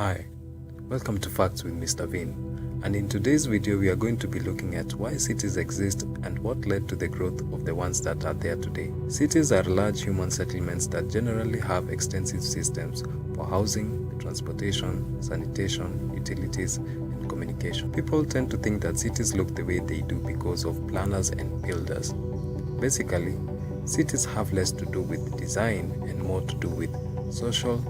Hi, welcome to Facts with Mr. Vin, and in today's video we are going to be looking at why cities exist and what led to the growth of the ones that are there today. Cities are large human settlements that generally have extensive systems for housing, transportation, sanitation, utilities, and communication. People tend to think that cities look the way they do because of planners and builders. Basically, cities have less to do with design and more to do with social,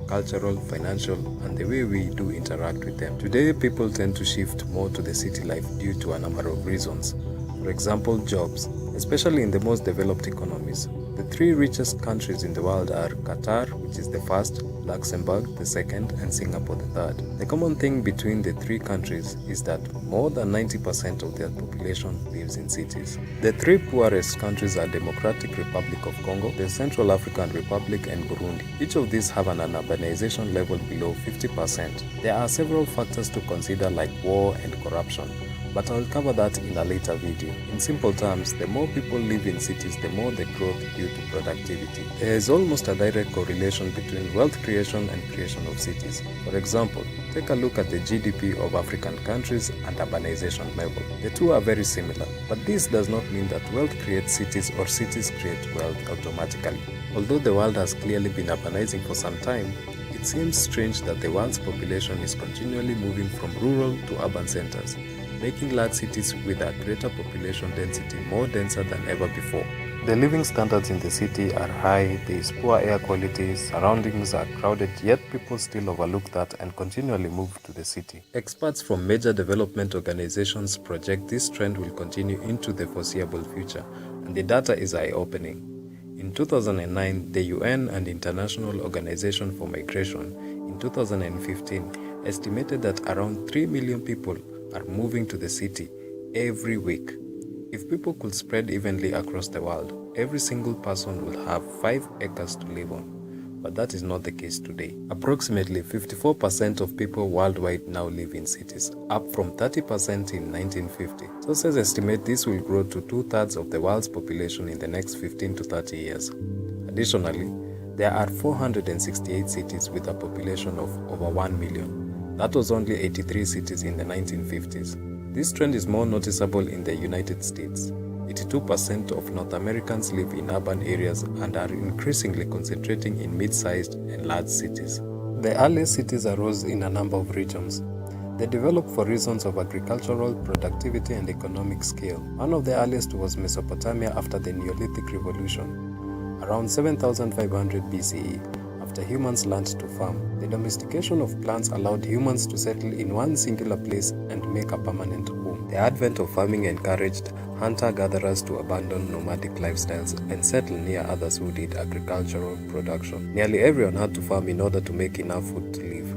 cultural, financial, and the way we do interact with them. Today, people tend to shift more to the city life due to a number of reasons. For example, jobs, especially in the most developed economies. The three richest countries in the world are Qatar, which is the first, Luxembourg, the second, and Singapore, the third. The common thing between the three countries is that more than 90% of their population lives in cities. The three poorest countries are Democratic Republic of Congo, the Central African Republic, and Burundi. Each of these have an urbanization level below 50%. There are several factors to consider like war and corruption, but I'll cover that in a later video. In simple terms, the more people live in cities, the more the growth due to productivity. There is almost a direct correlation between wealth creation and creation of cities. For example, take a look at the GDP of African countries and urbanization level. The two are very similar, but this does not mean that wealth creates cities or cities create wealth automatically. Although the world has clearly been urbanizing for some time, it seems strange that the world's population is continually moving from rural to urban centers, making large cities with a greater population density more denser than ever before. The living standards in the city are high, there is poor air quality, surroundings are crowded, yet people still overlook that and continually move to the city. Experts from major development organizations project this trend will continue into the foreseeable future, and the data is eye-opening. In 2009, the UN and International Organization for Migration in 2015 estimated that around 3 million people are moving to the city every week. If people could spread evenly across the world, every single person would have 5 acres to live on. But that is not the case today. Approximately 54% of people worldwide now live in cities, up from 30% in 1950. Sources estimate this will grow to 2/3 of the world's population in the next 15 to 30 years. Additionally, there are 468 cities with a population of over 1 million. That was only 83 cities in the 1950s. This trend is more noticeable in the United States. 82% of North Americans live in urban areas and are increasingly concentrating in mid-sized and large cities. The earliest cities arose in a number of regions. They developed for reasons of agricultural, productivity, and economic scale. One of the earliest was Mesopotamia after the Neolithic Revolution, around 7500 BCE. After humans learned to farm, the domestication of plants allowed humans to settle in one singular place and make a permanent home. The advent of farming encouraged hunter-gatherers to abandon nomadic lifestyles and settle near others who did agricultural production. Nearly everyone had to farm in order to make enough food to live.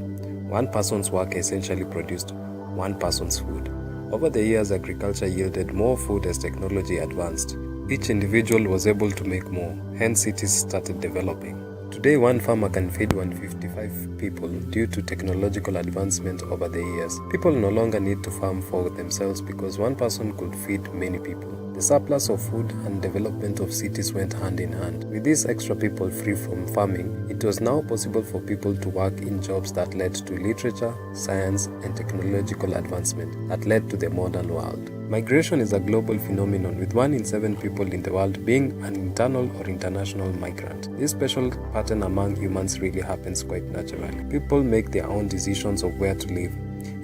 One person's work essentially produced one person's food. Over the years, agriculture yielded more food as technology advanced. Each individual was able to make more, hence cities started developing. Today, one farmer can feed 155 people due to technological advancement over the years. People no longer need to farm for themselves because one person could feed many people. The surplus of food and development of cities went hand in hand. With these extra people free from farming, it was now possible for people to work in jobs that led to literature, science, and technological advancement that led to the modern world. Migration is a global phenomenon, with 1 in 7 people in the world being an internal or international migrant. This special pattern among humans really happens quite naturally. People make their own decisions of where to live.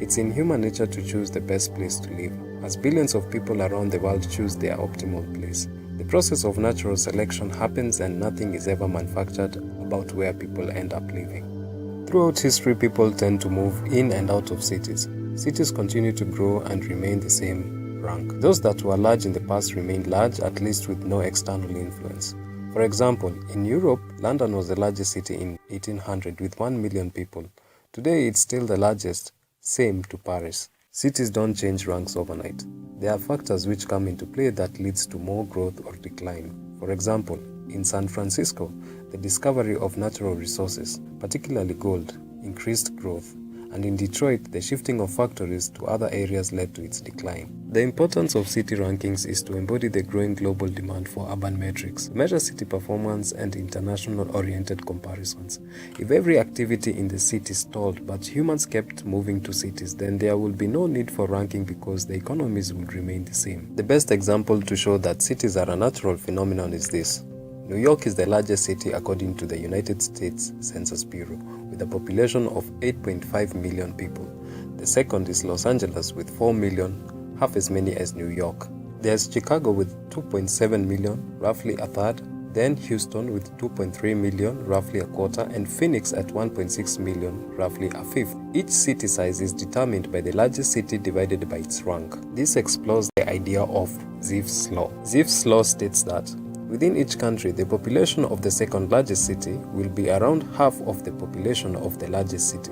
It's in human nature to choose the best place to live, as billions of people around the world choose their optimal place. The process of natural selection happens and nothing is ever manufactured about where people end up living. Throughout history, people tend to move in and out of cities. Cities continue to grow and remain the same rank. Those that were large in the past remained large, at least with no external influence. For example, in Europe, London was the largest city in 1800 with 1 million people. Today, it's still the largest, same to Paris. Cities don't change ranks overnight. There are factors which come into play that leads to more growth or decline. For example, in San Francisco, the discovery of natural resources, particularly gold, increased growth. and in Detroit, the shifting of factories to other areas led to its decline. The importance of city rankings is to embody the growing global demand for urban metrics, measure city performance, and international-oriented comparisons. If every activity in the city stalled but humans kept moving to cities, then there will be no need for ranking because the economies will remain the same. The best example to show that cities are a natural phenomenon is this. New York is the largest city according to the United States Census Bureau, with a population of 8.5 million people. The second is Los Angeles with 4 million, half as many as New York. There's Chicago with 2.7 million, roughly a third, then Houston with 2.3 million, roughly a quarter, and Phoenix at 1.6 million, roughly a fifth. Each city size is determined by the largest city divided by its rank. This explores the idea of Zipf's law. Zipf's law states that within each country, the population of the second largest city will be around half of the population of the largest city.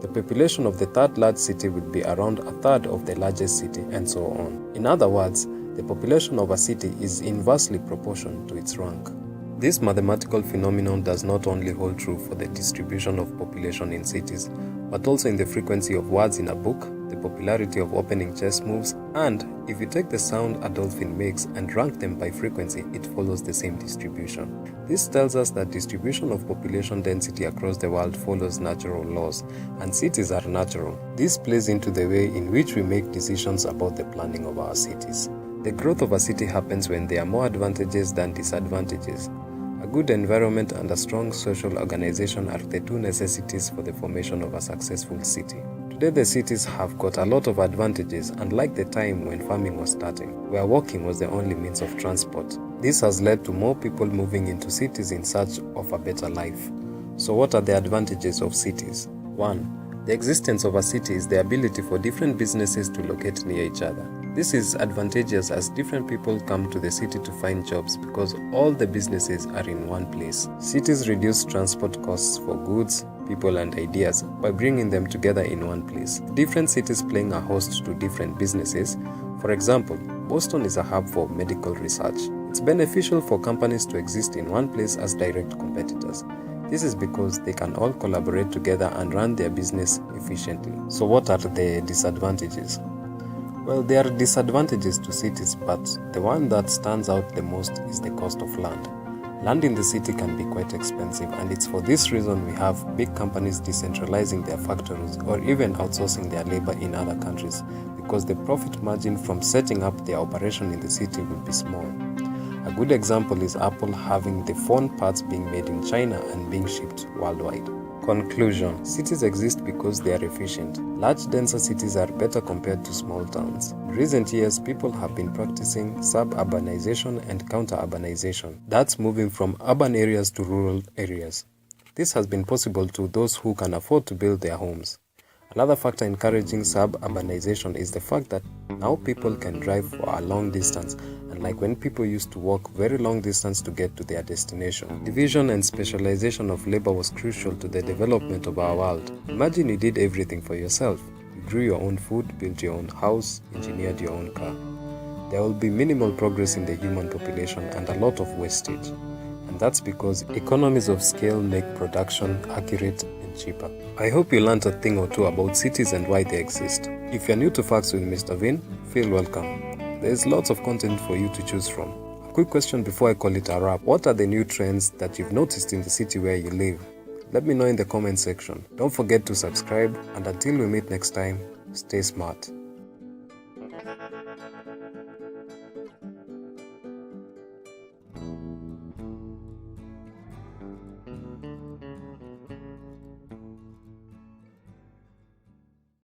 The population of the third large city will be around a third of the largest city, and so on. In other words, the population of a city is inversely proportional to its rank. This mathematical phenomenon does not only hold true for the distribution of population in cities, but also in the frequency of words in a book, the popularity of opening chess moves, and if you take the sound a dolphin makes and rank them by frequency, it follows the same distribution. This tells us that distribution of population density across the world follows natural laws, and cities are natural. This plays into the way in which we make decisions about the planning of our cities. The growth of a city happens when there are more advantages than disadvantages. A good environment and a strong social organization are the two necessities for the formation of a successful city. Today the cities have got a lot of advantages, unlike the time when farming was starting, where walking was the only means of transport. This has led to more people moving into cities in search of a better life. So what are the advantages of cities? 1. The existence of a city is the ability for different businesses to locate near each other. This is advantageous as different people come to the city to find jobs because all the businesses are in one place. Cities reduce transport costs for goods, people and ideas by bringing them together in one place. Different cities playing a host to different businesses. For example, Boston is a hub for medical research. It's beneficial for companies to exist in one place as direct competitors. This is because they can all collaborate together and run their business efficiently. So what are the disadvantages? Well, there are disadvantages to cities, but the one that stands out the most is the cost of land. Land in the city can be quite expensive, and it's for this reason we have big companies decentralizing their factories or even outsourcing their labor in other countries, because the profit margin from setting up their operation in the city will be small. A good example is Apple having the phone parts being made in China and being shipped worldwide. Conclusion: cities exist because they are efficient. Large, denser cities are better compared to small towns. In recent years, people have been practicing suburbanization and counter-urbanization. That's moving from urban areas to rural areas. This has been possible to those who can afford to build their homes. Another factor encouraging suburbanization is the fact that now people can drive for a long distance, unlike when people used to walk very long distance to get to their destination. Division and specialization of labor was crucial to the development of our world. Imagine you did everything for yourself. You grew your own food, built your own house, engineered your own car. There will be minimal progress in the human population and a lot of wastage. And that's because economies of scale make production accurate and cheaper. I hope you learned a thing or two about cities and why they exist. If you're new to Facts with Mr. Vin, feel welcome. There's lots of content for you to choose from. A quick question before I call it a wrap. What are the new trends that you've noticed in the city where you live? Let me know in the comment section. Don't forget to subscribe, and until we meet next time, stay smart.